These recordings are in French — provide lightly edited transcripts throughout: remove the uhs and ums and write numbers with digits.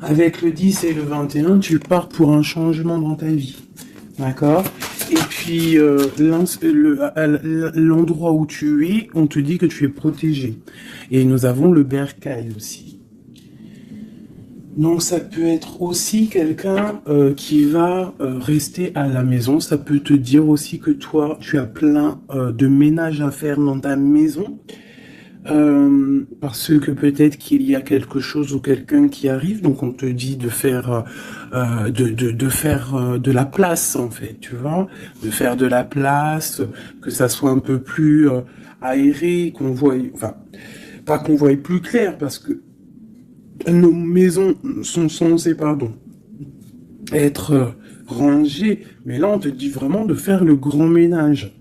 Avec le 10 et le 21, tu pars pour un changement dans ta vie. D'accord? Et puis, l'endroit où tu es, on te dit que tu es protégé. Et nous avons le bercail aussi. Donc, ça peut être aussi quelqu'un qui va rester à la maison. Ça peut te dire aussi que toi, tu as plein de ménage à faire dans ta maison. Parce que peut-être qu'il y a quelque chose ou quelqu'un qui arrive, donc on te dit de faire de la place en fait, tu vois, de faire de la place, que ça soit un peu plus aéré, qu'on voie, enfin pas qu'on voie plus clair, parce que nos maisons sont censées, être rangées, mais là on te dit vraiment de faire le grand ménage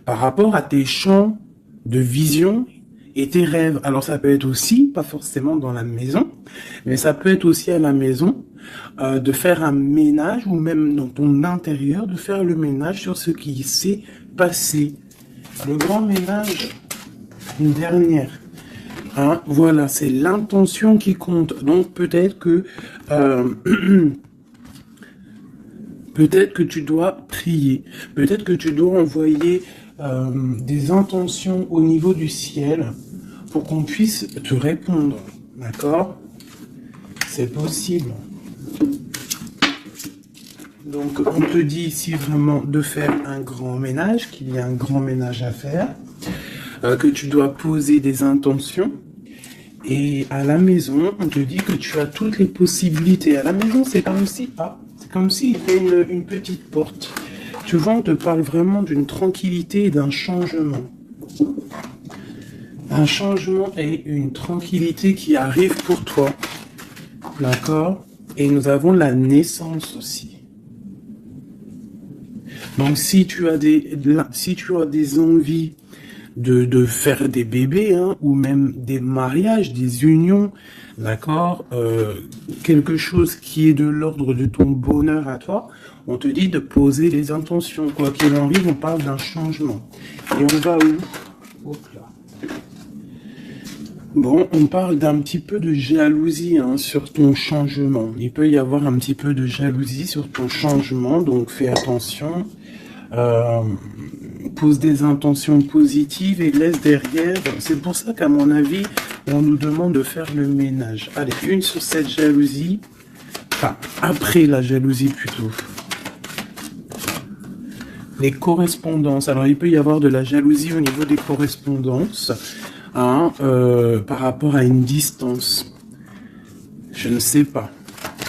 par rapport à tes champs de vision et tes rêves. Alors ça peut être aussi, pas forcément dans la maison, mais ça peut être aussi à la maison, de faire un ménage, ou même dans ton intérieur, de faire le ménage sur ce qui s'est passé. Le grand ménage, une dernière. Hein, voilà, c'est l'intention qui compte. Donc peut-être que peut-être que tu dois prier, peut-être que tu dois envoyer des intentions au niveau du ciel pour qu'on puisse te répondre, d'accord? C'est possible. Donc on te dit ici vraiment de faire un grand ménage, qu'il y a un grand ménage à faire, que tu dois poser des intentions. Et à la maison, on te dit que tu as toutes les possibilités. À la maison, c'est comme si, c'est comme s'il y avait une petite porte. Tu vois, on te parle vraiment d'une tranquillité et d'un changement. Un changement et une tranquillité qui arrive pour toi. D'accord? Et nous avons la naissance aussi. Donc, si tu as des envies de faire des bébés, hein, ou même des mariages, des unions, d'accord, quelque chose qui est de l'ordre de ton bonheur à toi, on te dit de poser les intentions. Quoi qu'il arrive, on parle d'un changement. Et on va où? Hop là. Bon, on parle d'un petit peu de jalousie, hein, sur ton changement. Il peut y avoir un petit peu de jalousie sur ton changement, donc fais attention. Pose des intentions positives et laisse derrière. C'est pour ça qu'à mon avis, on nous demande de faire le ménage. Allez, une sur cette jalousie. Enfin, après la jalousie plutôt. Les correspondances. Alors, il peut y avoir de la jalousie au niveau des correspondances, hein, par rapport à une distance. Je ne sais pas.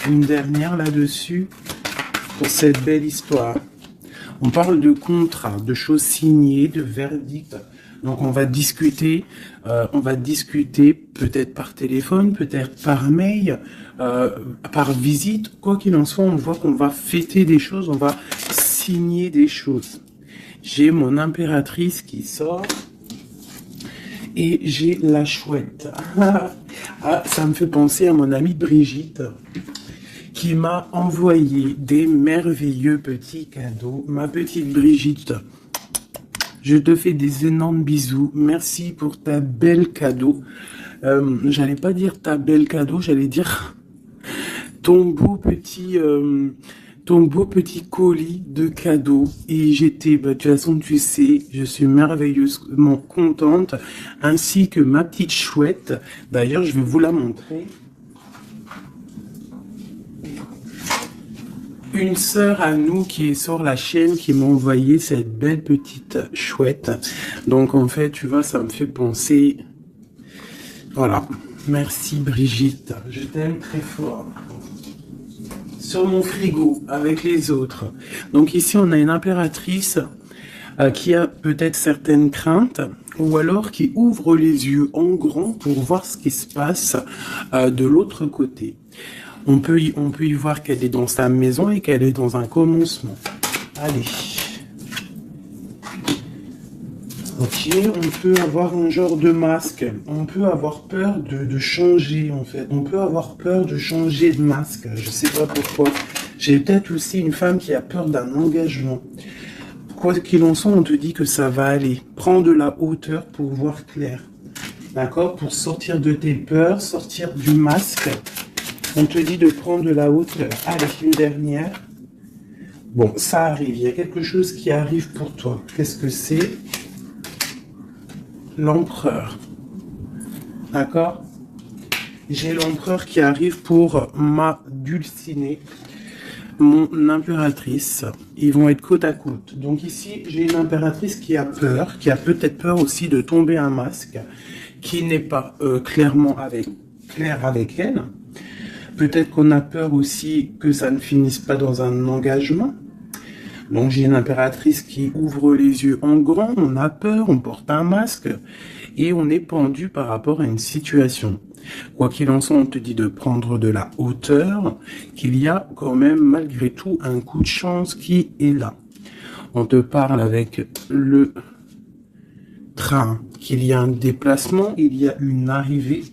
Une dernière là-dessus pour cette belle histoire. On parle de contrat, de choses signées, de verdicts. Donc on va discuter peut-être par téléphone, peut-être par mail, par visite. Quoi qu'il en soit, on voit qu'on va fêter des choses, on va signer des choses. J'ai mon impératrice qui sort et j'ai la chouette. Ah, ça me fait penser à mon amie Brigitte, qui m'a envoyé des merveilleux petits cadeaux. Ma petite Brigitte, je te fais des énormes bisous. Merci pour ta belle cadeau. J'allais pas dire ta belle cadeau, j'allais dire ton beau petit colis de cadeaux. Et j'étais, de toute façon, tu sais, je suis merveilleusement contente, ainsi que ma petite chouette. D'ailleurs, je vais vous la montrer. Une sœur à nous qui est sur la chaîne qui m'a envoyé cette belle petite chouette. Donc en fait, tu vois, ça me fait penser. Voilà. Merci Brigitte. Je t'aime très fort. Sur mon frigo, avec les autres. Donc ici, on a une impératrice qui a peut-être certaines craintes, ou alors qui ouvre les yeux en grand pour voir ce qui se passe de l'autre côté. On peut y voir qu'elle est dans sa maison et qu'elle est dans un commencement. Allez. Ok, on peut avoir un genre de masque. On peut avoir peur de changer, en fait. On peut avoir peur de changer de masque. Je sais pas pourquoi. J'ai peut-être aussi une femme qui a peur d'un engagement. Quoi qu'il en soit, on te dit que ça va aller. Prends de la hauteur pour voir clair. D'accord? Pour sortir de tes peurs, sortir du masque. On te dit de prendre de la hauteur. Allez, une dernière. Bon, ça arrive. Il y a quelque chose qui arrive pour toi. Qu'est-ce que c'est? L'empereur. D'accord? J'ai l'empereur qui arrive pour ma dulcinée, mon impératrice. Ils vont être côte à côte. Donc ici, j'ai une impératrice qui a peur, qui a peut-être peur aussi de tomber un masque, qui n'est pas clair avec elle. Peut-être qu'on a peur aussi que ça ne finisse pas dans un engagement. Donc j'ai une impératrice qui ouvre les yeux en grand, on a peur, on porte un masque et on est pendu par rapport à une situation. Quoi qu'il en soit, on te dit de prendre de la hauteur, qu'il y a quand même malgré tout un coup de chance qui est là. On te parle avec le train, qu'il y a un déplacement, il y a une arrivée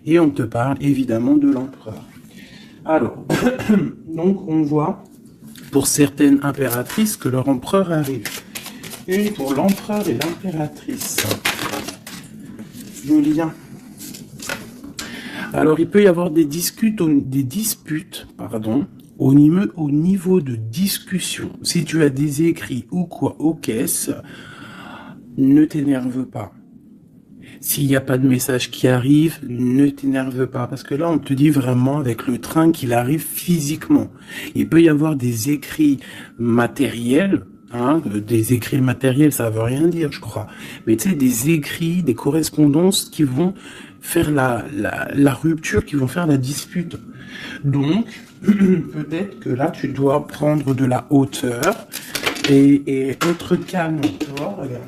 et on te parle évidemment de l'empereur. Alors, donc on voit pour certaines impératrices que leur empereur arrive. Une pour l'empereur et l'impératrice. Le lien. Alors, il peut y avoir des disputes, au niveau de discussion. Si tu as des écrits ou quoi aux caisses, ne t'énerve pas. S'il n'y a pas de message qui arrive, ne t'énerve pas. Parce que là, on te dit vraiment avec le train qu'il arrive physiquement. Il peut y avoir des écrits matériels. Des écrits matériels, ça veut rien dire, je crois. Mais tu sais, des écrits, des correspondances qui vont faire la rupture, qui vont faire la dispute. Donc, peut-être que là, tu dois prendre de la hauteur et être calme. Tu vois, regarde.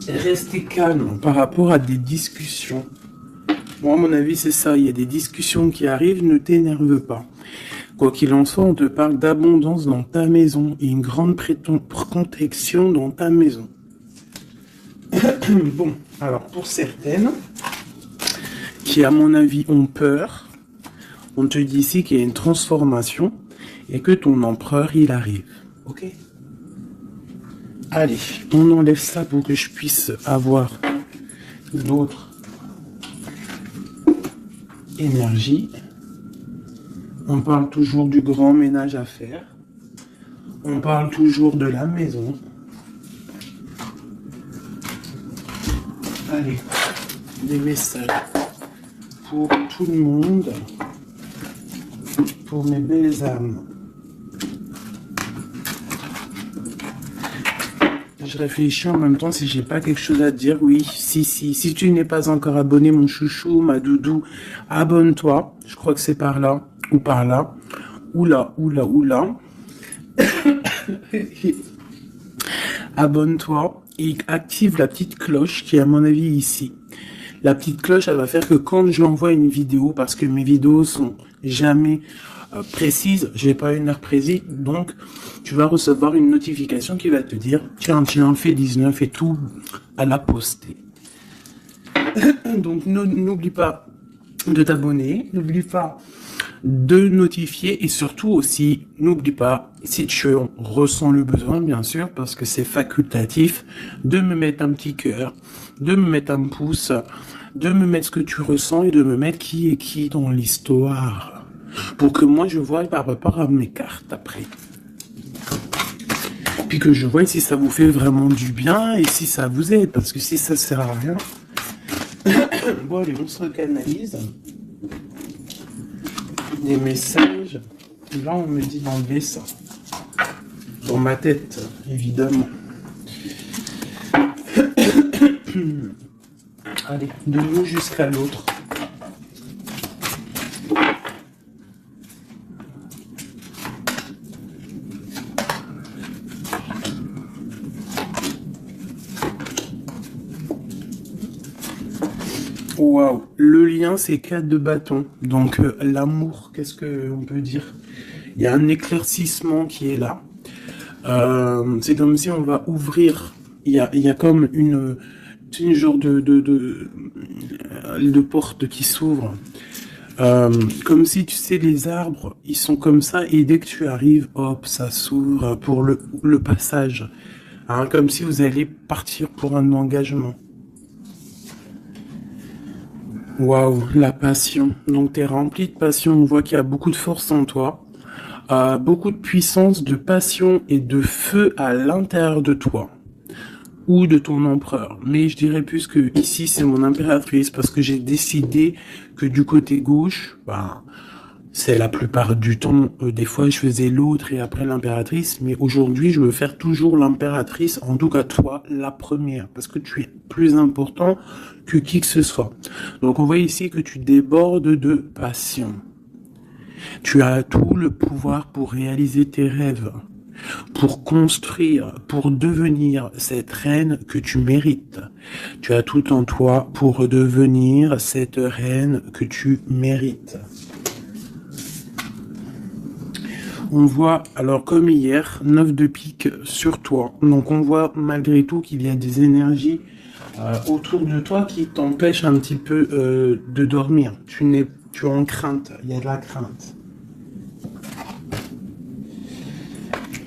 Rester calme par rapport à des discussions. Moi, à mon avis, c'est ça. Il y a des discussions qui arrivent, ne t'énerve pas. Quoi qu'il en soit, on te parle d'abondance dans ta maison et une grande protection dans ta maison. Bon, alors pour certaines qui, à mon avis, ont peur, on te dit ici qu'il y a une transformation et que ton empereur, il arrive. Ok ? Allez, on enlève ça pour que je puisse avoir l'autre énergie. On parle toujours du grand ménage à faire. On parle toujours de la maison. Allez, des messages pour tout le monde, pour mes belles âmes. Je réfléchis en même temps si j'ai pas quelque chose à te dire. Oui, si tu n'es pas encore abonné, mon chouchou, ma doudou, abonne-toi. Je crois que c'est par là ou par là. Oula. Abonne-toi et active la petite cloche qui est à mon avis ici. La petite cloche, elle va faire que quand j'envoie une vidéo, parce que mes vidéos sont jamais précises, j'ai pas une heure précise, donc tu vas recevoir une notification qui va te dire tiens, fais 19 et tout à la poster. Donc n'oublie pas de t'abonner, n'oublie pas de notifier et surtout aussi n'oublie pas, si tu ressens le besoin bien sûr, parce que c'est facultatif, de me mettre un petit cœur, de me mettre un pouce, de me mettre ce que tu ressens et de me mettre qui est qui dans l'histoire. Pour que moi je vois par rapport à mes cartes après. Puis que je vois si ça vous fait vraiment du bien et si ça vous aide. Parce que si ça sert à rien. Bon allez, on se recanalise. Des messages. Là on me dit d'enlever ça. Dans ma tête, évidemment. Allez, de l'eau jusqu'à l'autre. Waouh, le lien c'est 4 de bâton. Donc l'amour, qu'est-ce que on peut dire? Il y a un éclaircissement qui est là. C'est comme si on va ouvrir. Il y a comme une genre de porte qui s'ouvre. Comme si tu sais les arbres, ils sont comme ça et dès que tu arrives, hop, ça s'ouvre pour le passage. Hein, comme si vous allez partir pour un engagement. Waouh, la passion. Donc, tu es rempli de passion. On voit qu'il y a beaucoup de force en toi, beaucoup de puissance, de passion et de feu à l'intérieur de toi ou de ton empereur. Mais je dirais plus que ici, c'est mon impératrice parce que j'ai décidé que du côté gauche, bah, c'est la plupart du temps, des fois je faisais l'autre et après l'impératrice, mais aujourd'hui je veux faire toujours l'impératrice, en tout cas toi, la première, parce que tu es plus important que qui que ce soit. Donc on voit ici que tu débordes de passion. Tu as tout le pouvoir pour réaliser tes rêves, pour construire, pour devenir cette reine que tu mérites. Tu as tout en toi pour devenir cette reine que tu mérites. On voit, alors comme hier, 9 de pique sur toi. Donc on voit malgré tout qu'il y a des énergies autour de toi qui t'empêchent un petit peu de dormir. Tu es en crainte, il y a de la crainte.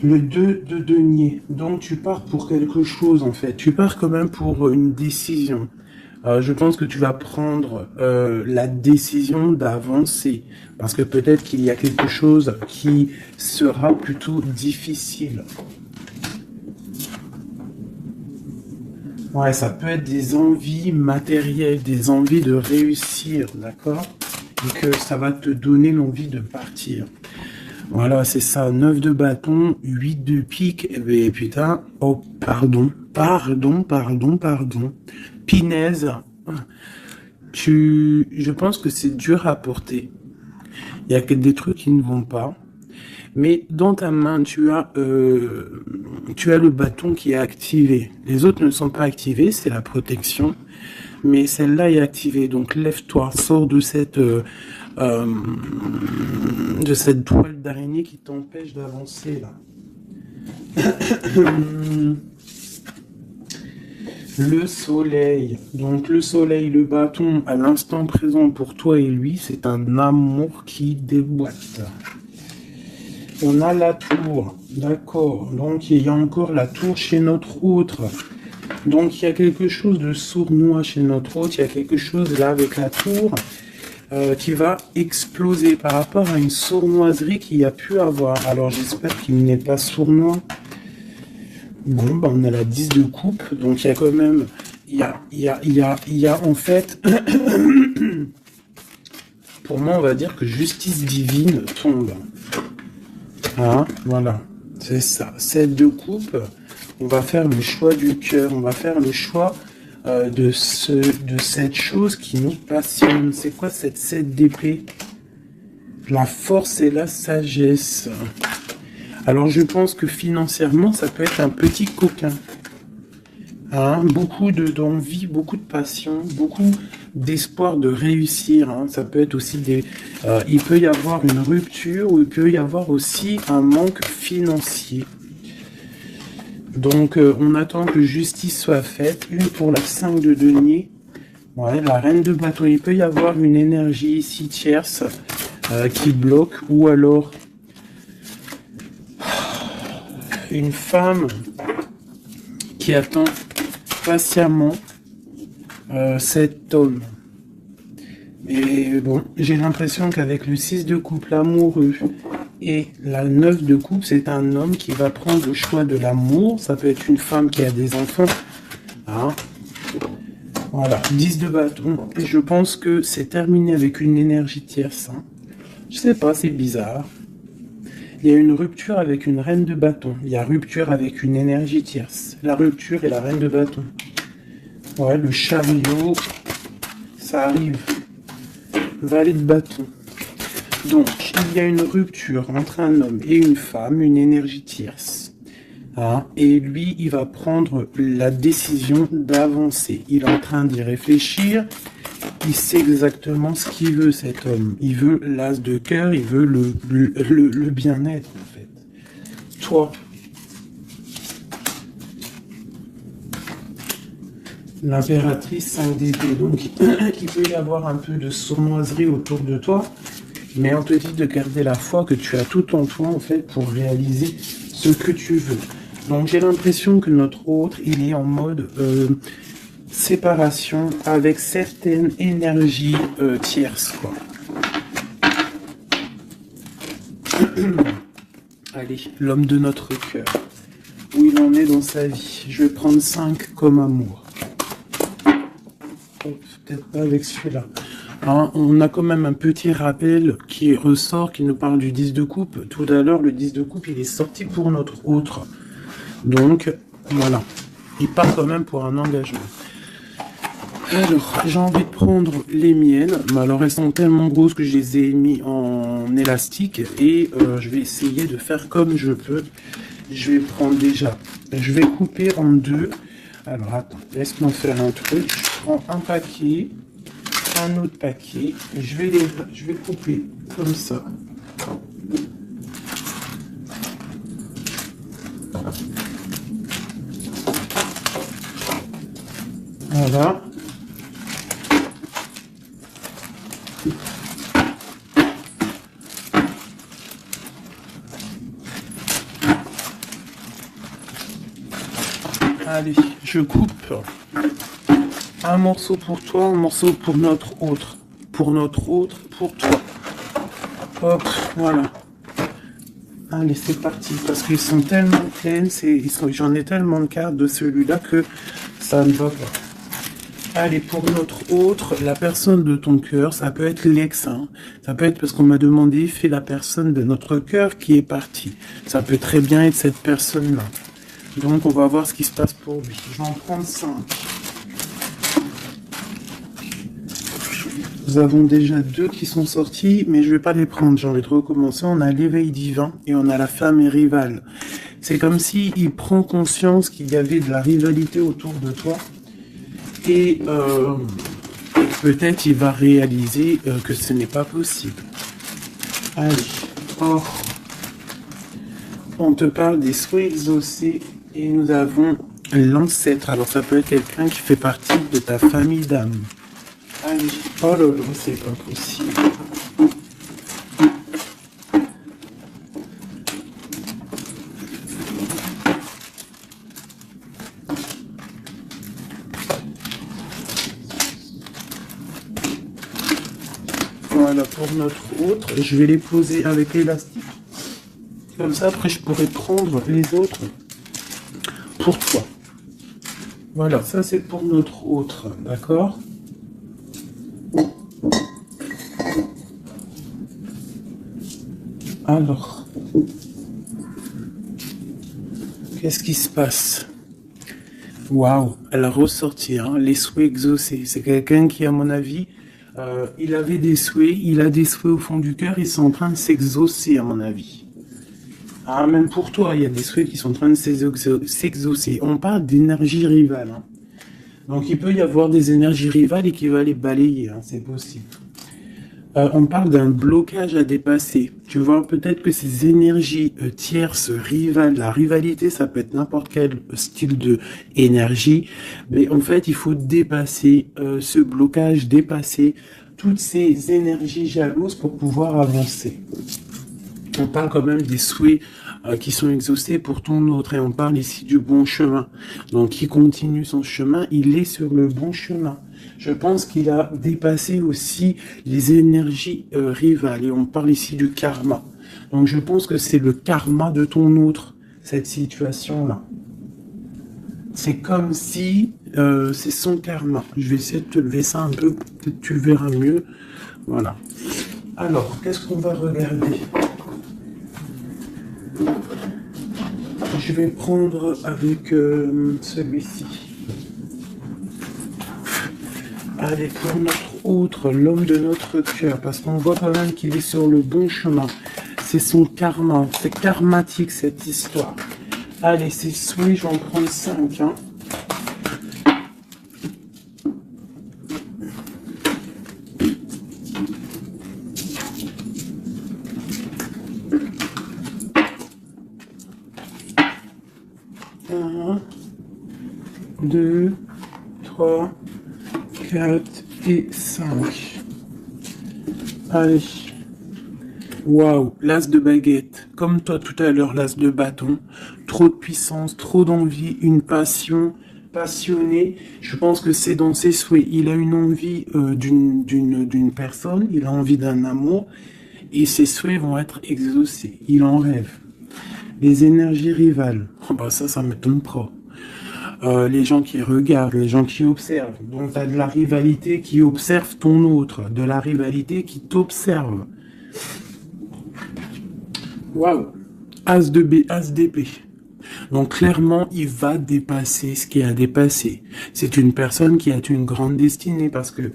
Le 2 de denier. Donc tu pars pour quelque chose en fait. Tu pars quand même pour une décision. Je pense que tu vas prendre la décision d'avancer. Parce que peut-être qu'il y a quelque chose qui sera plutôt difficile. Ouais, ça peut être des envies matérielles, des envies de réussir, d'accord? Et que ça va te donner l'envie de partir. Voilà, c'est ça, 9 de bâton, 8 de pique, et putain, oh, pardon, Pinaise, je pense que c'est dur à porter. Il y a que des trucs qui ne vont pas. Mais dans ta main, tu as le bâton qui est activé. Les autres ne sont pas activés, c'est la protection. Mais celle-là est activée. Donc lève-toi, sors de cette toile d'araignée qui t'empêche d'avancer là. Le soleil. Donc le soleil, le bâton, à l'instant présent pour toi et lui, c'est un amour qui déboîte. On a la tour, d'accord. Donc il y a encore la tour chez notre autre. Donc il y a quelque chose de sournois chez notre autre. Il y a quelque chose là avec la tour qui va exploser par rapport à une sournoiserie qu'il y a pu avoir. Alors j'espère qu'il n'est pas sournois. Bon, bah on a la 10 de coupe. Donc il y a quand même... Il y a en fait... Pour moi, on va dire que justice divine tombe. Ah, voilà, c'est ça. 7 de coupe, on va faire le choix du cœur, on va faire le choix de cette chose qui nous passionne. C'est quoi cette 7 d'épée? La force et la sagesse. Alors je pense que financièrement, ça peut être un petit coquin. Hein, beaucoup d'envie, beaucoup de passion, beaucoup d'espoir de réussir. Hein. Ça peut être aussi il peut y avoir une rupture ou il peut y avoir aussi un manque financier. Donc on attend que justice soit faite. Une pour la 5 de denier. Ouais, la reine de bâton. Il peut y avoir une énergie ici tierce qui bloque ou alors une femme qui attend patiemment cet homme. Et bon, j'ai l'impression qu'avec le 6 de coupe, l'amoureux, et la 9 de coupe, c'est un homme qui va prendre le choix de l'amour. Ça peut être une femme qui a des enfants. Hein. Voilà, 10 de bâton. Et je pense que c'est terminé avec une énergie tierce. Hein. Je sais pas, c'est bizarre. Il y a une rupture avec une reine de bâton. Il y a rupture avec une énergie tierce. La rupture et la reine de bâton. Ouais, le chariot, ça arrive. Valet de bâton. Donc, il y a une rupture entre un homme et une femme, une énergie tierce. Hein, et lui, il va prendre la décision d'avancer. Il est en train d'y réfléchir. Il sait exactement ce qu'il veut, cet homme. Il veut l'as de cœur, il veut le bien-être, en fait. Toi, l'impératrice 5 d'épée. Donc, il peut y avoir un peu de sournoiserie autour de toi, mais on te dit de garder la foi que tu as tout en toi, en fait, pour réaliser ce que tu veux. Donc, j'ai l'impression que notre autre, il est en mode... séparation avec certaines énergies tierces, quoi. Allez, l'homme de notre cœur. Où il en est dans sa vie. Je vais prendre 5 comme amour. Peut-être pas avec celui-là. Hein, on a quand même un petit rappel qui ressort, qui nous parle du 10 de coupe. Tout à l'heure, le 10 de coupe, il est sorti pour notre autre. Donc, voilà. Il part quand même pour un engagement. Alors, j'ai envie de prendre les miennes. Mais alors, elles sont tellement grosses que je les ai mis en élastique. Et je vais essayer de faire comme je peux. Je vais prendre déjà... Je vais couper en deux. Alors, attends, laisse-moi faire un truc. Je prends un paquet, un autre paquet. Et je vais couper comme ça. Voilà. Allez, je coupe un morceau pour toi, un morceau pour notre autre. Pour notre autre, pour toi. Hop, voilà. Allez, c'est parti. Parce qu'ils sont tellement pleines, j'en ai tellement de cartes de celui-là que ça ne va pas. Allez, pour notre autre, la personne de ton cœur, ça peut être l'ex, hein. Ça peut être parce qu'on m'a demandé, fais la personne de notre cœur qui est partie. Ça peut très bien être cette personne-là. Donc, on va voir ce qui se passe pour lui. Je vais en prendre 5. Nous avons déjà 2 qui sont sortis, mais je vais pas les prendre. J'ai envie de recommencer. On a l'éveil divin et on a la femme rivale. C'est comme si il prend conscience qu'il y avait de la rivalité autour de toi. Et peut-être il va réaliser que ce n'est pas possible. Allez. Oh. On te parle des souhaits exaucés. Et nous avons l'ancêtre. Alors ça peut être quelqu'un qui fait partie de ta famille d'âme. Allez, oh là là, c'est pas possible. Voilà pour notre autre. Je vais les poser avec l'élastique. Comme ça, après, je pourrais prendre les autres pour toi. Voilà, ça c'est pour notre autre, d'accord? Alors, qu'est-ce qui se passe? Waouh, elle a ressorti, hein, les souhaits exaucés. C'est quelqu'un qui, à mon avis, il avait des souhaits, il a des souhaits au fond du cœur, ils sont en train de s'exaucer, à mon avis. Ah, même pour toi, il y a des souhaits qui sont en train de s'exaucer. On parle d'énergie rivale. Hein. Donc, il peut y avoir des énergies rivales et qui va les balayer. Hein, c'est possible. On parle d'un blocage à dépasser. Tu vois, peut-être que ces énergies tierces, rivales, la rivalité, ça peut être n'importe quel style de énergie. Mais en fait, il faut dépasser ce blocage, dépasser toutes ces énergies jalouses pour pouvoir avancer. On parle quand même des souhaits qui sont exaucés pour ton autre et on parle ici du bon chemin. Donc il continue son chemin, il est sur le bon chemin. Je pense qu'il a dépassé aussi les énergies rivales et on parle ici du karma. Donc je pense que c'est le karma de ton autre, cette situation-là. C'est comme si c'est son karma. Je vais essayer de te lever ça un peu, peut-être tu verras mieux. Voilà. Alors, qu'est-ce qu'on va regarder ? Je vais prendre avec celui-ci. Allez, pour notre autre, l'homme de notre cœur, parce qu'on voit quand même qu'il est sur le bon chemin. C'est son karma, c'est karmatique cette histoire. Allez, c'est souhait, je vais en prendre 5. Hein. Un, 2, 3, 4 et 5. Allez. Waouh, l'as de baguette. Comme toi tout à l'heure, l'as de bâton. Trop de puissance, trop d'envie, une passion passionné. Je pense que c'est dans ses souhaits. Il a une envie d'une personne, il a envie d'un amour, et ses souhaits vont être exaucés. Il en rêve. Les énergies rivales, oh bah ça m'étonne pas. Les gens qui regardent, les gens qui observent. Donc, tu as de la rivalité qui observe ton autre, de la rivalité qui t'observe. Waouh! As de B, As d'épée. Donc, clairement, il va dépasser ce qu'il a dépassé. C'est une personne qui a une grande destinée parce que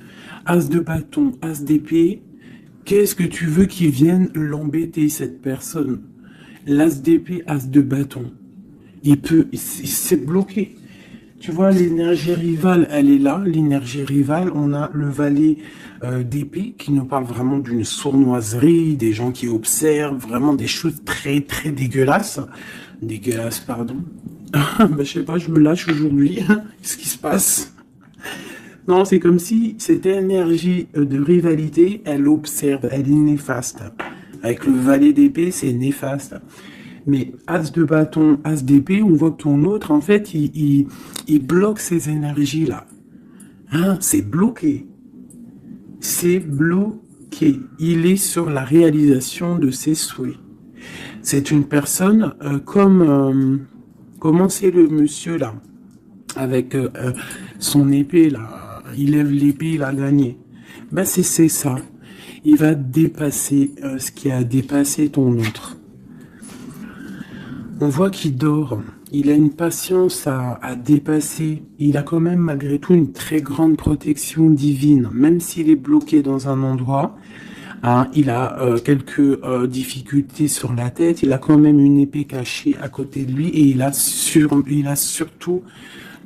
As de bâton, As d'épée, qu'est-ce que tu veux qu'il vienne l'embêter, cette personne? L'As d'épée, As de bâton. Il s'est bloqué. Tu vois, l'énergie rivale, elle est là. L'énergie rivale, on a le valet d'épée qui nous parle vraiment d'une sournoiserie, des gens qui observent, vraiment des choses très, très dégueulasses. Dégueulasses, pardon. Je sais pas, je me lâche aujourd'hui. Qu'est-ce qui se passe? Non, c'est comme si cette énergie de rivalité, elle observe, elle est néfaste. Avec le valet d'épée, c'est néfaste. Mais As de bâton, As d'épée, on voit que ton autre, en fait, il bloque ces énergies-là. Hein, c'est bloqué. C'est bloqué. Il est sur la réalisation de ses souhaits. C'est une personne comment c'est le monsieur là, avec son épée là, il lève l'épée, il a gagné. Ben c'est ça. Il va dépasser ce qui a dépassé ton autre. On voit qu'il dort, il a une patience à dépasser, il a quand même malgré tout une très grande protection divine, même s'il est bloqué dans un endroit, hein, il a quelques difficultés sur la tête, il a quand même une épée cachée à côté de lui et il a surtout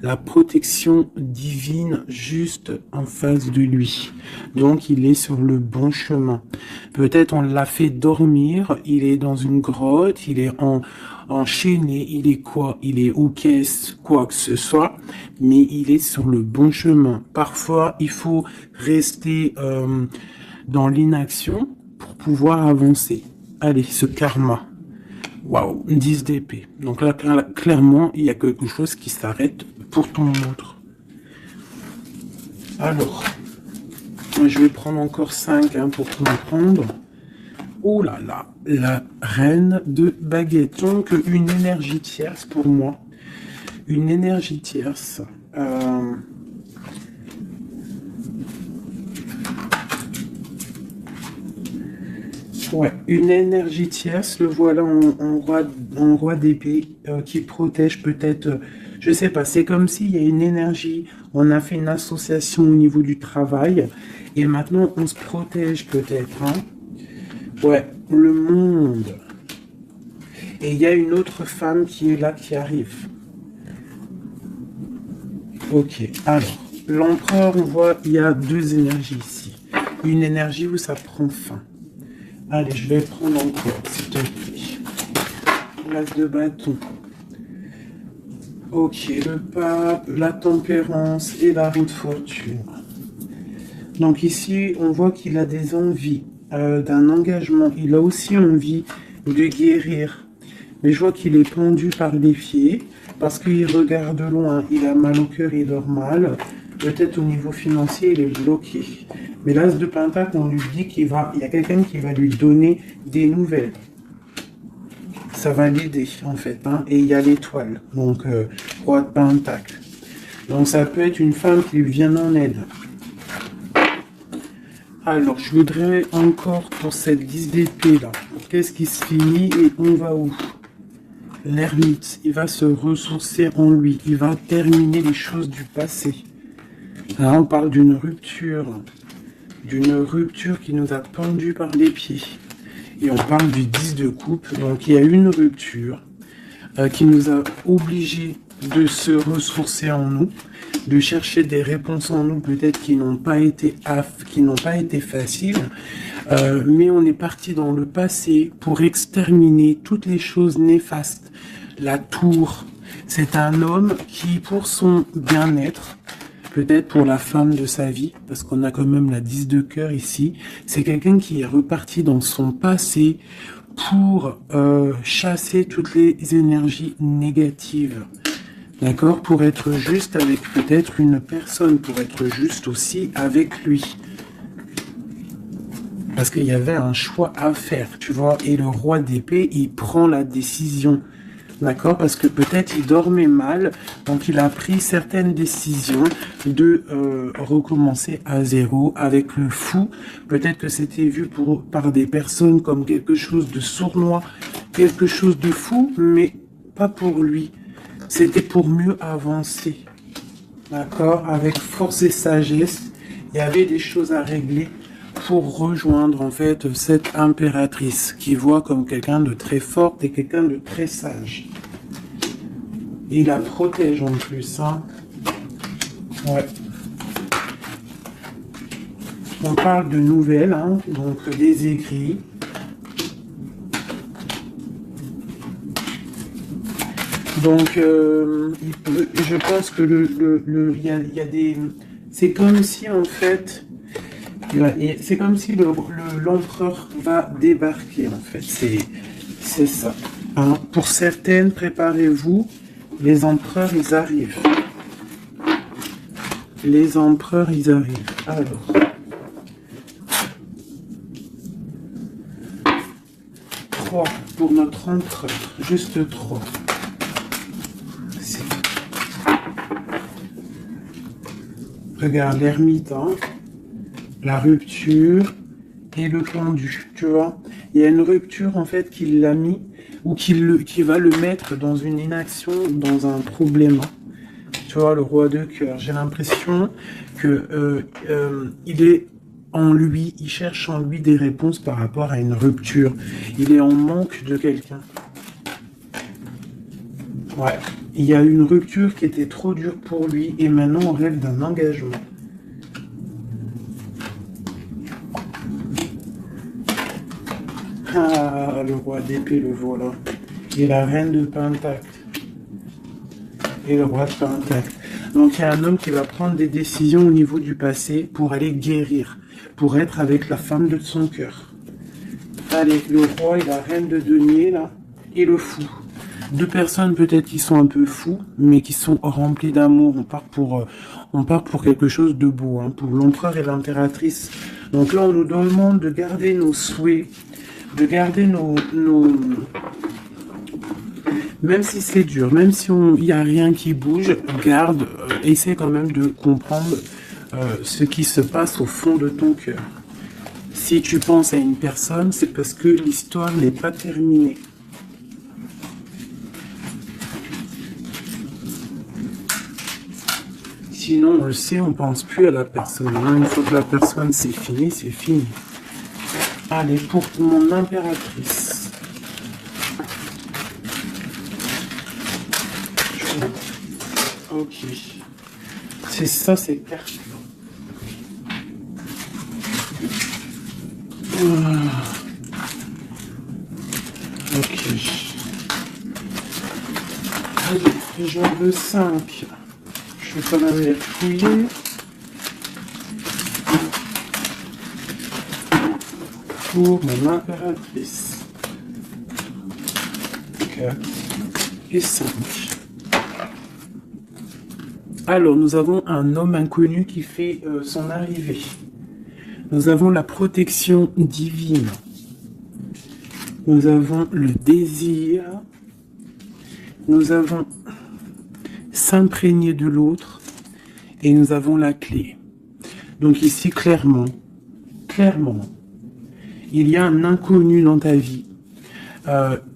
la protection divine juste en face de lui. Donc il est sur le bon chemin. Peut-être on l'a fait dormir, il est dans une grotte, il est enchaîné, il est quoi? Il est aux caisses, quoi que ce soit, mais il est sur le bon chemin. Parfois, il faut rester dans l'inaction pour pouvoir avancer. Allez, ce karma. Waouh, 10 d'épée. Donc là, clairement, il y a quelque chose qui s'arrête pour ton autre. Alors, je vais prendre encore 5 pour comprendre. Oh là là, la reine de baguette. Donc, une énergie tierce pour moi. Une énergie tierce. Ouais, une énergie tierce, le voilà en roi d'épée qui protège peut-être, je sais pas, c'est comme s'il y a une énergie, on a fait une association au niveau du travail et maintenant on se protège peut-être. Hein. Ouais, le monde. Et il y a une autre femme qui est là, qui arrive. Ok, alors, l'empereur, on voit, il y a deux énergies ici. Une énergie où ça prend fin. Allez, je vais prendre encore, s'il te plaît. L'as de bâton. Ok, le pape, la tempérance et la roue de fortune. Donc ici, on voit qu'il a des envies d'un engagement. Il a aussi envie de guérir. Mais je vois qu'il est pendu par les pieds parce qu'il regarde loin. Il a mal au cœur, il dort mal. Peut-être au niveau financier, il est bloqué. Mais l'as de pentacle, on lui dit il y a quelqu'un qui va lui donner des nouvelles. Ça va l'aider, en fait. Hein. Et il y a l'étoile. Donc, roi de pentacle. Donc, ça peut être une femme qui lui vient en aide. Alors, je voudrais encore pour cette 10 d'épée là. Qu'est-ce qui se finit et on va où? L'ermite, il va se ressourcer en lui. Il va terminer les choses du passé. Là, on parle d'une rupture qui nous a pendu par les pieds. Et on parle du 10 de coupe. Donc, il y a une rupture qui nous a obligés de se ressourcer en nous, de chercher des réponses en nous, peut-être qui n'ont pas été faciles, mais on est parti dans le passé pour exterminer toutes les choses néfastes. La tour, c'est un homme qui, pour son bien-être, peut-être pour la femme de sa vie, parce qu'on a quand même la 10 de cœur ici, c'est quelqu'un qui est reparti dans son passé pour chasser toutes les énergies négatives. D'accord? Pour être juste avec peut-être une personne, pour être juste aussi avec lui. Parce qu'il y avait un choix à faire, tu vois. Et le roi d'épée, il prend la décision. D'accord? Parce que peut-être il dormait mal, donc il a pris certaines décisions de recommencer à zéro avec le fou. Peut-être que c'était vu par des personnes comme quelque chose de sournois, quelque chose de fou, mais pas pour lui. C'était pour mieux avancer. D'accord? Avec force et sagesse, il y avait des choses à régler pour rejoindre en fait cette impératrice qui voit comme quelqu'un de très fort et quelqu'un de très sage. Et il la protège en plus, hein. Ouais. On parle de nouvelles, hein, donc des écrits. Donc, je pense que il y a des... C'est comme si, en fait, c'est comme si l'empereur va débarquer, en fait. C'est ça. Hein. Pour certaines, préparez-vous, les empereurs, ils arrivent. Les empereurs, ils arrivent. Alors... 3 pour notre empereur. Juste 3. Regarde, l'ermite, hein, la rupture et le pendu, tu vois. Il y a une rupture, en fait, qu'il l'a mis, ou qui va le mettre dans une inaction, dans un problème. Tu vois, le roi de cœur. J'ai l'impression que il est en lui, il cherche en lui des réponses par rapport à une rupture. Il est en manque de quelqu'un. Ouais. Il y a eu une rupture qui était trop dure pour lui et maintenant on rêve d'un engagement. Ah, le roi d'épée, le voilà. Et la reine de pentacle. Et le roi de pentacle. Donc il y a un homme qui va prendre des décisions au niveau du passé pour aller guérir, pour être avec la femme de son cœur. Allez, le roi et la reine de denier, là, et le fou. Deux personnes peut-être qui sont un peu fous, mais qui sont remplies d'amour. On part pour quelque chose de beau, hein, pour l'empereur et l'impératrice. Donc là, on nous demande de garder nos souhaits, de garder même si c'est dur, même si il n'y a rien qui bouge, garde, essaie quand même de comprendre ce qui se passe au fond de ton cœur. Si tu penses à une personne, c'est parce que l'histoire n'est pas terminée. Sinon, on le sait, on pense plus à la personne. Hein. Une fois que la personne, c'est fini, c'est fini. Allez, pour mon impératrice. Ok. C'est ça, c'est carte. Ok. Allez, j'en veux 5. Je vais quand même les fouiller. Pour mon impératrice. 4 et 5. Alors, nous avons un homme inconnu qui fait son arrivée. Nous avons la protection divine. Nous avons le désir. Nous avons s'imprégner de l'autre. Et nous avons la clé. Donc ici, clairement, il y a un inconnu dans ta vie.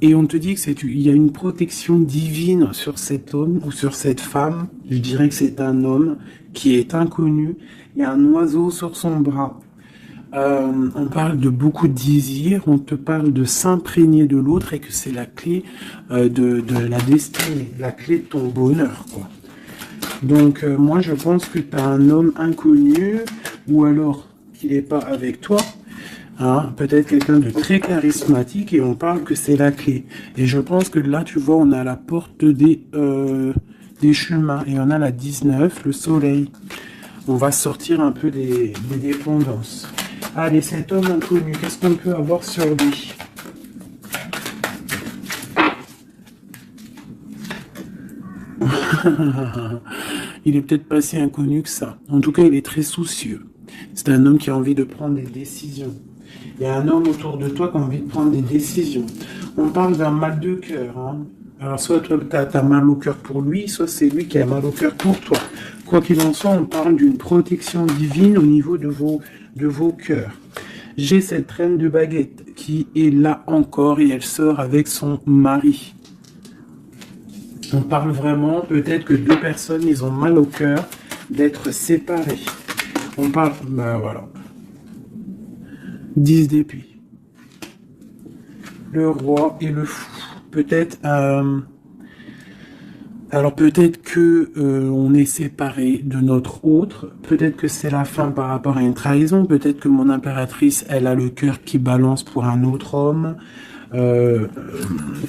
Et on te dit que il y a une protection divine sur cet homme ou sur cette femme. Je dirais que c'est un homme qui est inconnu. Il y a un oiseau sur son bras. On parle de beaucoup de désirs. On te parle de s'imprégner de l'autre et que c'est la clé de la destinée, la clé de ton bonheur, quoi. Donc moi je pense que tu as un homme inconnu ou alors qu'il n'est pas avec toi. Hein, peut-être quelqu'un de très charismatique et on parle que c'est la clé. Et je pense que là, tu vois, on a la porte des chemins et on a la 19, le soleil. On va sortir un peu des dépendances. Allez, cet homme inconnu, qu'est-ce qu'on peut avoir sur lui? Il est peut-être pas si inconnu que ça. En tout cas, il est très soucieux. C'est un homme qui a envie de prendre des décisions. Il y a un homme autour de toi qui a envie de prendre des décisions. On parle d'un mal de cœur. Hein. Alors, soit toi, tu as mal au cœur pour lui, soit c'est lui qui a mal au cœur pour toi. Quoi qu'il en soit, on parle d'une protection divine au niveau de vos cœurs. J'ai cette reine de baguette qui est là encore et elle sort avec son mari. On parle vraiment, peut-être que deux personnes, ils ont mal au cœur d'être séparés. On parle, ben voilà. 10 d'épée. Le roi et le fou. Peut-être, alors peut-être que on est séparés de notre autre. Peut-être que c'est la fin par rapport à une trahison. Peut-être que mon impératrice, elle a le cœur qui balance pour un autre homme.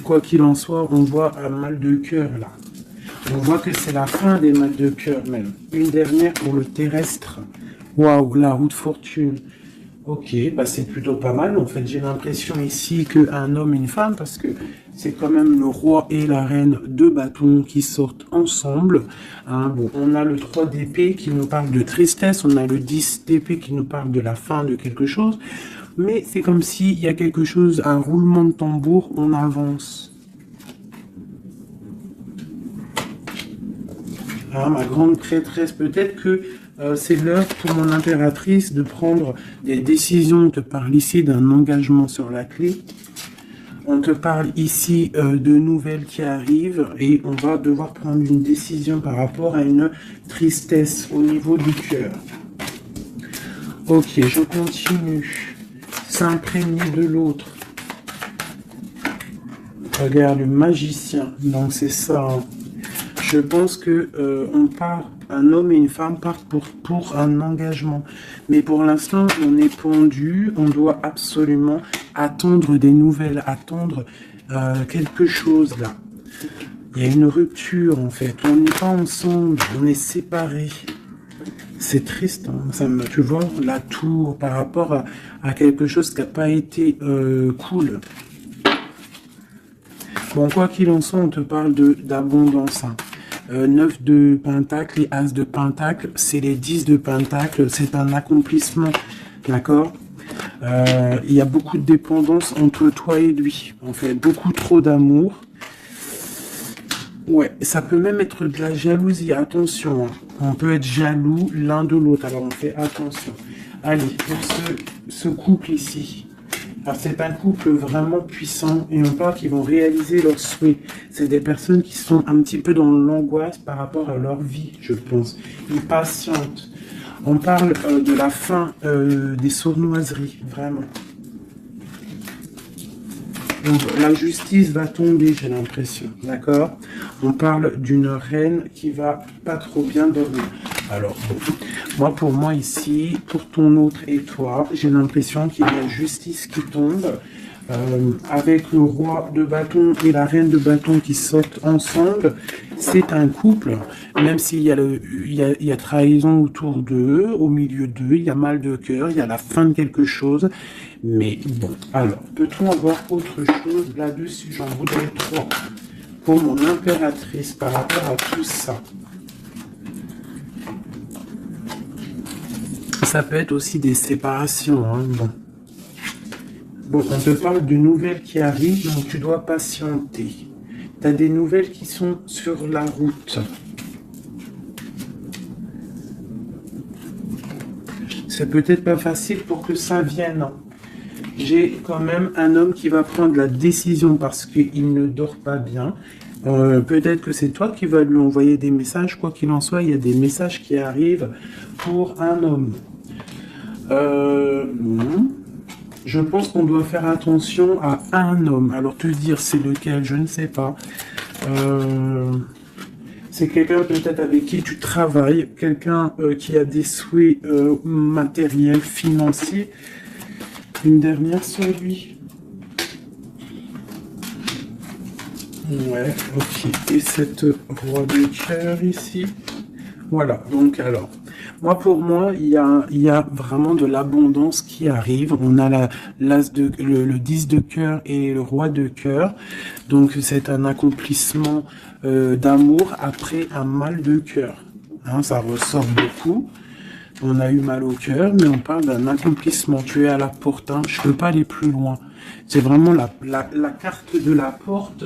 Quoi qu'il en soit, on voit un mal de cœur là. On voit que c'est la fin des mal de cœur même. Une dernière pour le terrestre. Waouh, la roue de fortune. Ok, bah c'est plutôt pas mal. En fait, j'ai l'impression ici qu'un homme et une femme, parce que c'est quand même le roi et la reine de bâtons qui sortent ensemble. Hein, bon, on a le 3 d'épée qui nous parle de tristesse, on a le 10 d'épée qui nous parle de la fin de quelque chose. Mais c'est comme s'il y a quelque chose, un roulement de tambour, on avance. Ah, ma grande prêtresse, peut-être que c'est l'heure pour mon impératrice de prendre des décisions. On te parle ici d'un engagement sur la clé. On te parle ici de nouvelles qui arrivent et on va devoir prendre une décision par rapport à une tristesse au niveau du cœur. Ok, je continue. S'imprégner de l'autre. Regarde, le magicien. Donc c'est ça. Hein. Je pense que on part, un homme et une femme partent pour un engagement. Mais pour l'instant, on est pendu, on doit absolument attendre des nouvelles, attendre quelque chose là. Il y a une rupture en fait, on n'est pas ensemble, on est séparés. C'est triste, hein. Ça me, tu vois, la tour par rapport à quelque chose qui n'a pas été cool. Bon, quoi qu'il en soit, on te parle d'abondance. Hein. 9 de pentacle et as de pentacle, c'est les 10 de pentacle, c'est un accomplissement, d'accord. Il y a beaucoup de dépendance entre toi et lui, en fait, beaucoup trop d'amour. Ouais, ça peut même être de la jalousie, attention, hein. On peut être jaloux l'un de l'autre, alors on fait attention. Allez, pour ce couple ici, c'est un couple vraiment puissant et on parle qu'ils vont réaliser leurs souhaits. C'est des personnes qui sont un petit peu dans l'angoisse par rapport à leur vie, je pense. Ils patientent. On parle de la fin des sournoiseries, vraiment. Donc, la justice va tomber, j'ai l'impression, d'accord? On parle d'une reine qui va pas trop bien dormir. Alors, bon, pour moi ici, pour ton autre et toi, j'ai l'impression qu'il y a justice qui tombe. Avec le roi de bâton et la reine de bâton qui sortent ensemble, c'est un couple, même s'il y a il y a trahison autour d'eux, au milieu d'eux, il y a mal de cœur, il y a la fin de quelque chose, mais bon, alors, peut-on avoir autre chose là-dessus? J'en voudrais 3 pour mon impératrice par rapport à tout ça. Ça peut être aussi des séparations, hein, bon. Bon, on te parle de nouvelles qui arrivent, donc tu dois patienter. Tu as des nouvelles qui sont sur la route. C'est peut-être pas facile pour que ça vienne. J'ai quand même un homme qui va prendre la décision parce qu'il ne dort pas bien. Peut-être que c'est toi qui vas lui envoyer des messages. Quoi qu'il en soit, il y a des messages qui arrivent pour un homme. Je pense qu'on doit faire attention à un homme. Alors te dire c'est lequel, je ne sais pas. C'est quelqu'un peut-être avec qui tu travailles, quelqu'un qui a des souhaits matériels, financiers. Une dernière sur lui. Ouais, ok. Et cette roi de cœur ici. Voilà, donc alors, Moi, pour moi, il y a vraiment de l'abondance qui arrive. On a le 10 de cœur et le roi de cœur. Donc, c'est un accomplissement d'amour après un mal de cœur. Hein, ça ressort beaucoup. On a eu mal au cœur, mais on parle d'un accomplissement. Tu es à la porte, hein. Je peux pas aller plus loin. C'est vraiment la carte de la porte.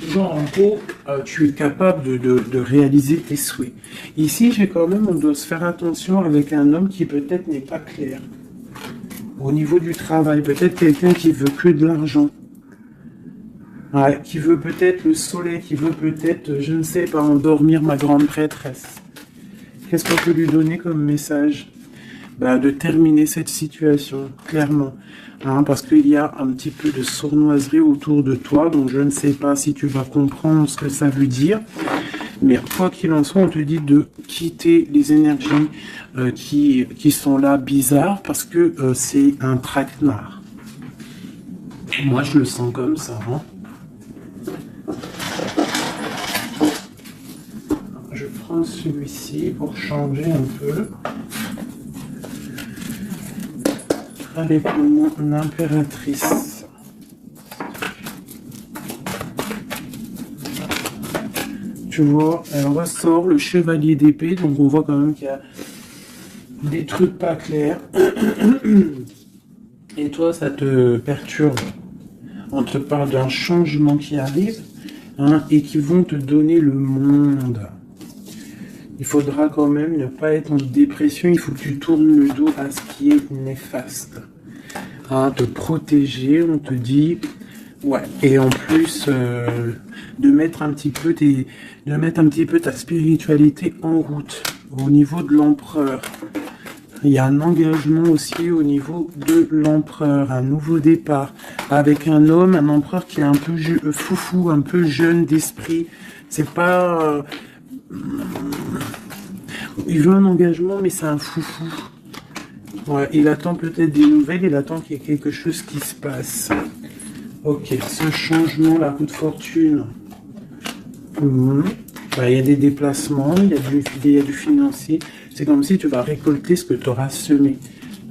Genre, en gros, tu es capable de réaliser tes souhaits. Ici, on doit se faire attention avec un homme qui peut-être n'est pas clair. Au niveau du travail, peut-être quelqu'un qui veut que de l'argent. Ouais, qui veut peut-être le soleil, qui veut peut-être, je ne sais pas, endormir ma grande prêtresse. Qu'est-ce qu'on peut lui donner comme message? Bah, de terminer cette situation, clairement. Hein, parce qu'il y a un petit peu de sournoiserie autour de toi, donc je ne sais pas si tu vas comprendre ce que ça veut dire. Mais quoi qu'il en soit, on te dit de quitter les énergies qui sont là bizarres, parce que c'est un traquenard. Moi, je le sens comme ça. Hein. Je prends celui-ci pour changer un peu. Allez, pour mon impératrice. Tu vois, elle ressort le chevalier d'épée, donc on voit quand même qu'il y a des trucs pas clairs. Et toi, ça te perturbe. On te parle d'un changement qui arrive, hein, et qui vont te donner le monde. Il faudra quand même ne pas être en dépression, il faut que tu tournes le dos à ce qui est néfaste. Hein, te protéger, on te dit, ouais, et en plus de mettre un petit peu ta spiritualité en route. Au niveau de l'empereur, il y a un engagement aussi au niveau de l'empereur, un nouveau départ, avec un homme, un empereur qui est un peu foufou, un peu jeune d'esprit. C'est pas... il veut un engagement, mais c'est un foufou. Ouais, il attend peut-être des nouvelles, il attend qu'il y ait quelque chose qui se passe. Ok, ce changement, la roue de fortune. Bah, il y a des déplacements, il y a du financier. C'est comme si tu vas récolter ce que tu auras semé.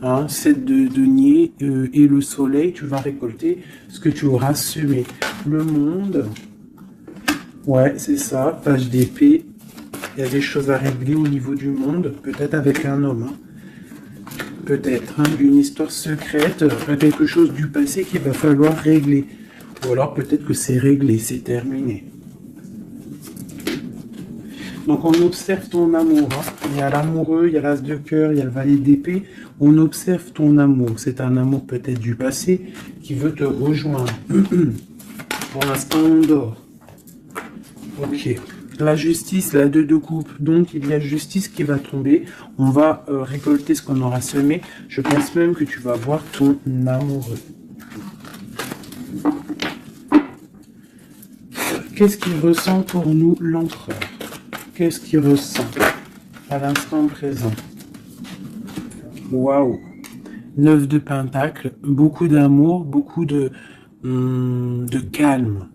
Hein, 7 de denier et le soleil, tu vas récolter ce que tu auras semé. Le monde, ouais, c'est ça, page d'épée. Il y a des choses à régler au niveau du monde, peut-être avec un homme. Hein. Peut-être, hein, une histoire secrète, quelque chose du passé qu'il va falloir régler. Ou alors peut-être que c'est réglé, c'est terminé. Donc on observe ton amour. Hein. Il y a l'amoureux, il y a l'as de cœur, il y a le valet d'épée. On observe ton amour. C'est un amour peut-être du passé qui veut te rejoindre. Pour l'instant, on dort. Ok. La justice, la 2 de coupe, donc il y a justice qui va tomber. On va récolter ce qu'on aura semé. Je pense même que tu vas voir ton amoureux. Qu'est-ce qu'il ressent pour nous, l'empereur? Qu'est-ce qu'il ressent à l'instant présent? Waouh! 9 de pentacle, beaucoup d'amour, beaucoup de calme.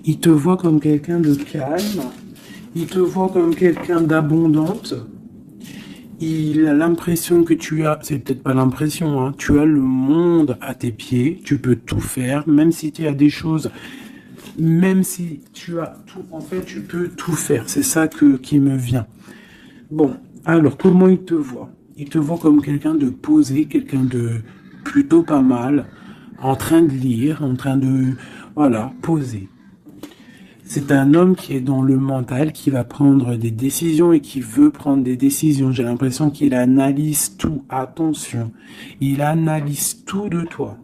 Il te voit comme quelqu'un de calme, il te voit comme quelqu'un d'abondante. Il a l'impression que tu as, c'est peut-être pas l'impression, hein, tu as le monde à tes pieds, tu peux tout faire, même si tu as des choses, même si tu as tout, en fait, tu peux tout faire. C'est ça qui me vient. Bon, alors, comment il te voit? Il te voit comme quelqu'un de posé, quelqu'un de plutôt pas mal, en train de lire, en train de, voilà, poser. C'est un homme qui est dans le mental, qui va prendre des décisions et qui veut prendre des décisions. J'ai l'impression qu'il analyse tout. Attention, il analyse tout de toi.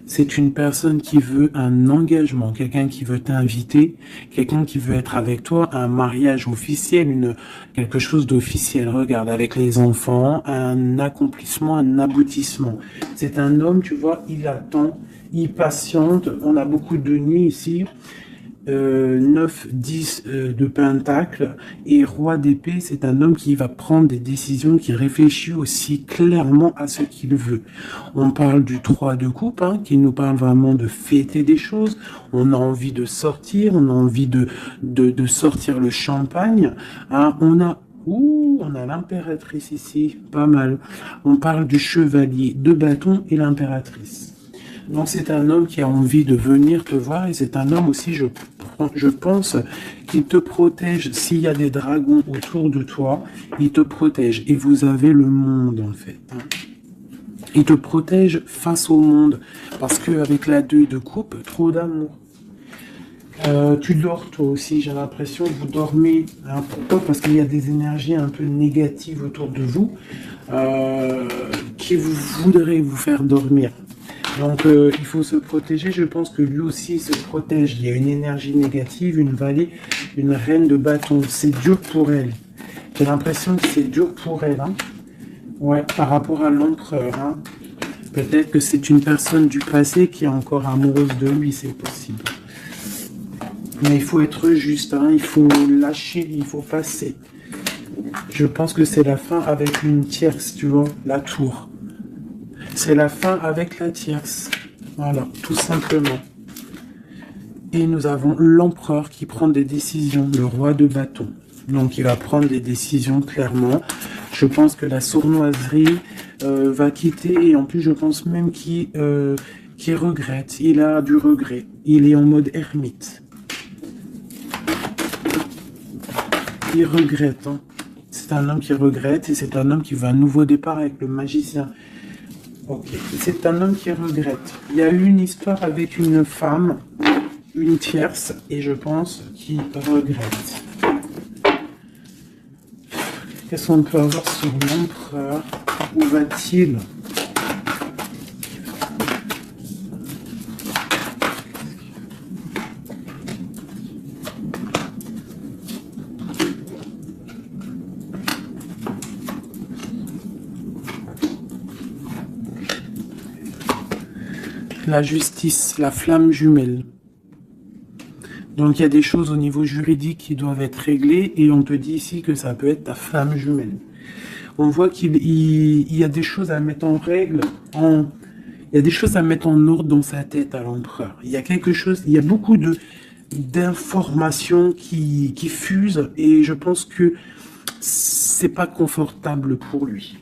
C'est une personne qui veut un engagement, quelqu'un qui veut t'inviter, quelqu'un qui veut être avec toi, un mariage officiel, quelque chose d'officiel. Regarde, avec les enfants, un accomplissement, un aboutissement. C'est un homme, tu vois, il attend, il patiente. On a beaucoup de nuits ici. 9, 10 de pentacle et roi d'épée, c'est un homme qui va prendre des décisions, qui réfléchit aussi clairement à ce qu'il veut. On parle du 3 de coupe, hein, qui nous parle vraiment de fêter des choses. On a envie de sortir, on a envie de sortir le champagne. Hein, on a Ouh, on a l'impératrice ici, pas mal. On parle du chevalier de bâton et l'impératrice. Donc c'est un homme qui a envie de venir te voir et c'est un homme aussi, je pense, qui te protège. S'il y a des dragons autour de toi, il te protège. Et vous avez le monde en fait. Il te protège face au monde. Parce qu'avec la 2 de coupe, trop d'amour. Tu dors toi aussi, j'ai l'impression que vous dormez. Hein, pourquoi? Parce qu'il y a des énergies un peu négatives autour de vous qui voudraient vous faire dormir. Donc il faut se protéger, je pense que lui aussi se protège. Il y a une énergie négative, une vallée, une reine de bâton. C'est dur pour elle. J'ai l'impression que c'est dur pour elle. Hein. Ouais, par rapport à l'empereur. Hein. Peut-être que c'est une personne du passé qui est encore amoureuse de lui, c'est possible. Mais il faut être juste, hein. Il faut lâcher, il faut passer. Je pense que c'est la fin avec une tierce, tu vois, la tour. C'est la fin avec la tierce. Voilà, tout simplement. Et nous avons l'empereur qui prend des décisions, le roi de bâton. Donc il va prendre des décisions clairement. Je pense que la sournoiserie va quitter et en plus je pense même qu'il regrette. Il a du regret. Il est en mode ermite. Il regrette. Hein. C'est un homme qui regrette et c'est un homme qui veut un nouveau départ avec le magicien. Ok, c'est un homme qui regrette. Il y a eu une histoire avec une femme, une tierce, et je pense qu'il regrette. Qu'est-ce qu'on peut avoir sur l'empereur? Où va-t-il? La justice, la flamme jumelle. Donc il y a des choses au niveau juridique qui doivent être réglées et on te dit ici que ça peut être ta flamme jumelle. On voit qu'il y a des choses à mettre en règle, il y a des choses à mettre en ordre dans sa tête à l'empereur. Il y a quelque chose, il y a beaucoup d'informations qui fusent et je pense que c'est pas confortable pour lui.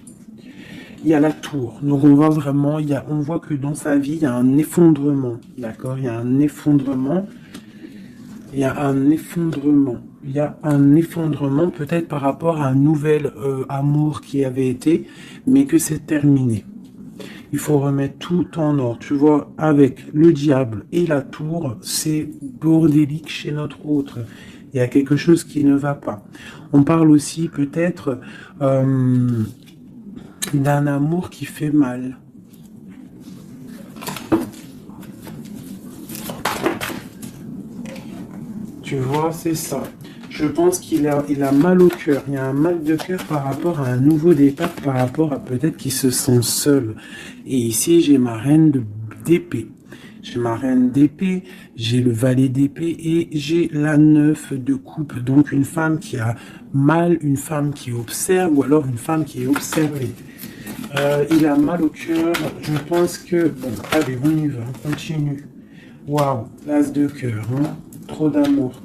Il y a la tour, donc on voit vraiment, on voit que dans sa vie, il y a un effondrement, d'accord? Il y a un effondrement, il y a un effondrement, il y a un effondrement peut-être par rapport à un nouvel amour qui avait été, mais que c'est terminé. Il faut remettre tout en ordre, tu vois, avec le diable et la tour, c'est bordélique chez notre autre. Il y a quelque chose qui ne va pas. On parle aussi peut-être d'un amour qui fait mal. Tu vois, c'est ça. Je pense qu'il a mal au cœur. Il y a un mal de cœur par rapport à un nouveau départ, par rapport à peut-être qu'il se sent seul. Et ici, j'ai ma reine d'épée. J'ai ma reine d'épée, j'ai le valet d'épée et j'ai la 9 de coupe. Donc une femme qui a mal, une femme qui observe ou alors une femme qui est observée. Il a mal au cœur. Je pense que... Bon, allez, on y va, on continue. Waouh, l'as de cœur, hein. Trop d'amour.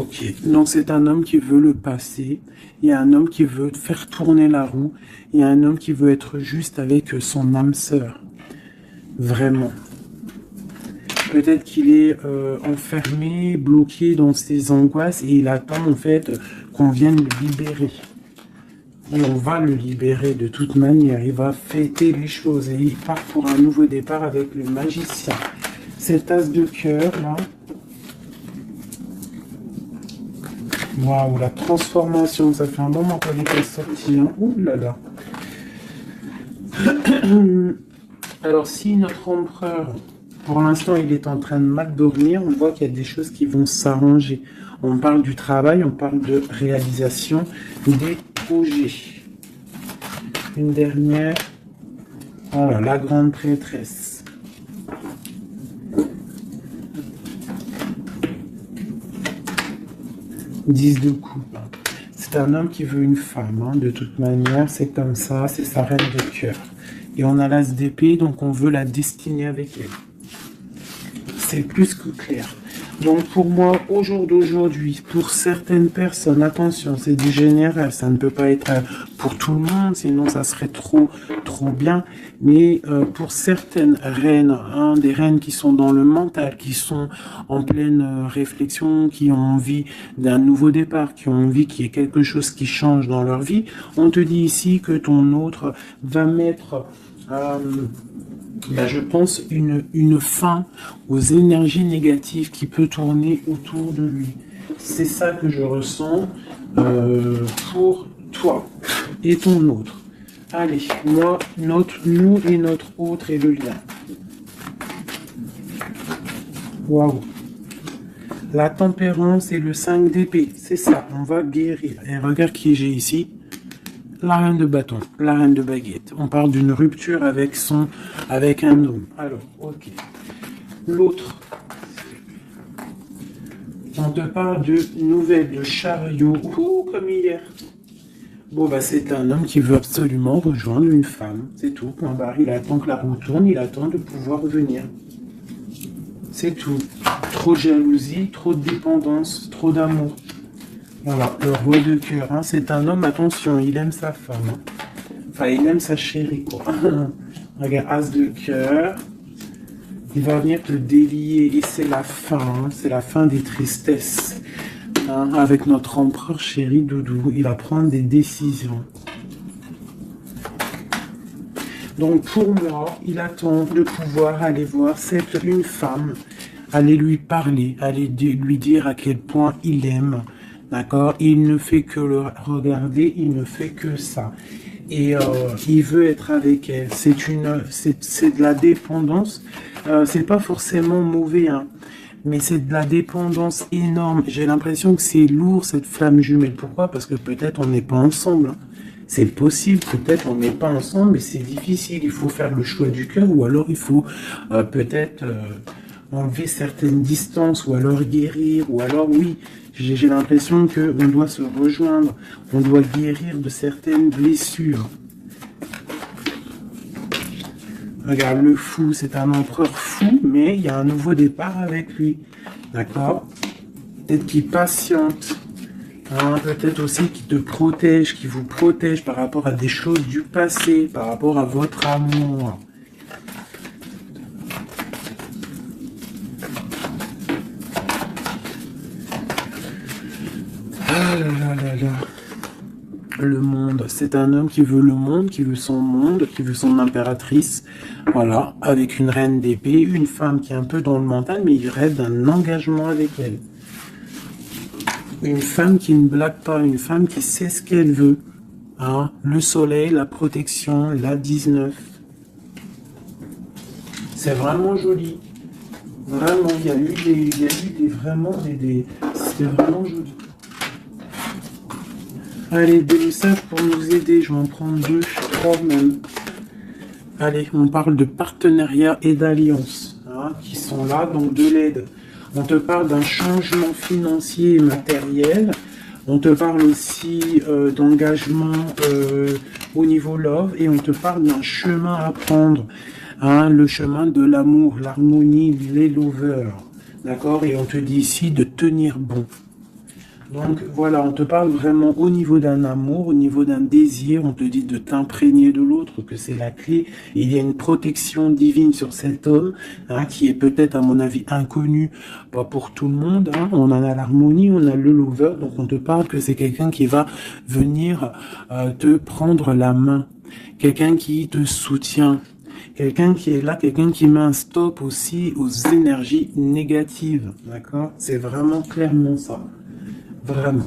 Ok, donc c'est un homme qui veut le passé. Il y a un homme qui veut faire tourner la roue. Il y a un homme qui veut être juste avec son âme sœur. Vraiment. Peut-être qu'il est enfermé, bloqué dans ses angoisses et il attend en fait qu'on vienne le libérer. Et on va le libérer de toute manière. Il va fêter les choses et il part pour un nouveau départ avec le magicien. Cet as de cœur là. Waouh, la transformation, ça fait un moment qu'elle est sortie. Hein. Ouh là là. Alors si notre empereur, pour l'instant, il est en train de mal dormir, on voit qu'il y a des choses qui vont s'arranger. On parle du travail, on parle de réalisation des projets. Une dernière. Voilà, la grande prêtresse. Dix de coupe. C'est un homme qui veut une femme, hein, de toute manière, c'est comme ça, c'est sa reine de cœur. Et on a l'as d'épée, donc on veut la destiner avec elle. c'est plus que clair. Donc pour moi, au jour d'aujourd'hui, pour certaines personnes, attention, c'est du général, ça ne peut pas être pour tout le monde, sinon ça serait trop bien. Mais pour certaines reines, des reines qui sont dans le mental, qui sont en pleine réflexion, qui ont envie d'un nouveau départ, qui ont envie qu'il y ait quelque chose qui change dans leur vie, on te dit ici que ton autre va mettre... je pense une fin aux énergies négatives qui peut tourner autour de lui. C'est ça que je ressens pour toi et ton autre. Allez, moi, nous et notre autre et le lien. Waouh. La tempérance et le 5 d'épée, c'est ça, on va guérir. Et regarde qui j'ai ici. La reine de bâton, la reine de baguette. On parle d'une rupture avec un homme. Alors, ok. L'autre, on te parle de nouvelles, de chariot. Ouh, comme hier. Bon, c'est un homme qui veut absolument rejoindre une femme. C'est tout, point barre. Il attend que la roue tourne, il attend de pouvoir revenir. C'est tout. Trop de jalousie, trop de dépendance, trop d'amour. Voilà, le roi de cœur, c'est un homme, attention, il aime sa femme. Enfin, il aime sa chérie, quoi. Regarde, as de cœur. Il va venir te délier et c'est la fin, c'est la fin des tristesses. Avec notre empereur chéri Doudou, il va prendre des décisions. Donc pour moi, il attend de pouvoir aller voir une femme, aller lui parler, aller lui dire à quel point il aime. D'accord, il ne fait que le regarder, il ne fait que ça. Et il veut être avec elle. C'est de la dépendance. C'est pas forcément mauvais, mais c'est de la dépendance énorme. J'ai l'impression que c'est lourd, cette flamme jumelle. Pourquoi? Parce que peut-être on n'est pas ensemble. C'est possible, peut-être on n'est pas ensemble, mais c'est difficile. Il faut faire le choix du cœur, ou alors il faut peut-être enlever certaines distances, ou alors guérir, ou alors oui. J'ai l'impression qu'on doit se rejoindre, on doit guérir de certaines blessures. Regarde, le fou, c'est un empereur fou, mais il y a un nouveau départ avec lui. D'accord? Peut-être qu'il patiente. Peut-être aussi qu'il te protège, qu'il vous protège par rapport à des choses du passé, par rapport à votre amour. Ah là là là là. Le monde, c'est un homme qui veut le monde, qui veut son impératrice. Voilà, avec une reine d'épée, une femme qui est un peu dans le mental, mais il rêve d'un engagement avec elle. Une femme qui ne blague pas, une femme qui sait ce qu'elle veut. Le soleil, la protection, la 19. C'est vraiment joli. Vraiment, il y a eu vraiment des... C'était vraiment joli. Allez, des messages pour nous aider. Je vais en prendre 2, 3 même. Allez, on parle de partenariat et d'alliance qui sont là, donc de l'aide. On te parle d'un changement financier et matériel. On te parle aussi d'engagement au niveau love et on te parle d'un chemin à prendre. Le chemin de l'amour, l'harmonie, les lovers. D'accord? Et on te dit ici de tenir bon. Donc voilà, on te parle vraiment au niveau d'un amour, au niveau d'un désir, on te dit de t'imprégner de l'autre, que c'est la clé. Il y a une protection divine sur cet homme, qui est peut-être à mon avis inconnu, pas pour tout le monde. On en a l'harmonie, on a le lover, donc on te parle que c'est quelqu'un qui va venir te prendre la main, quelqu'un qui te soutient. Quelqu'un qui est là, quelqu'un qui met un stop aussi aux énergies négatives, d'accord? C'est vraiment clairement ça. Vraiment.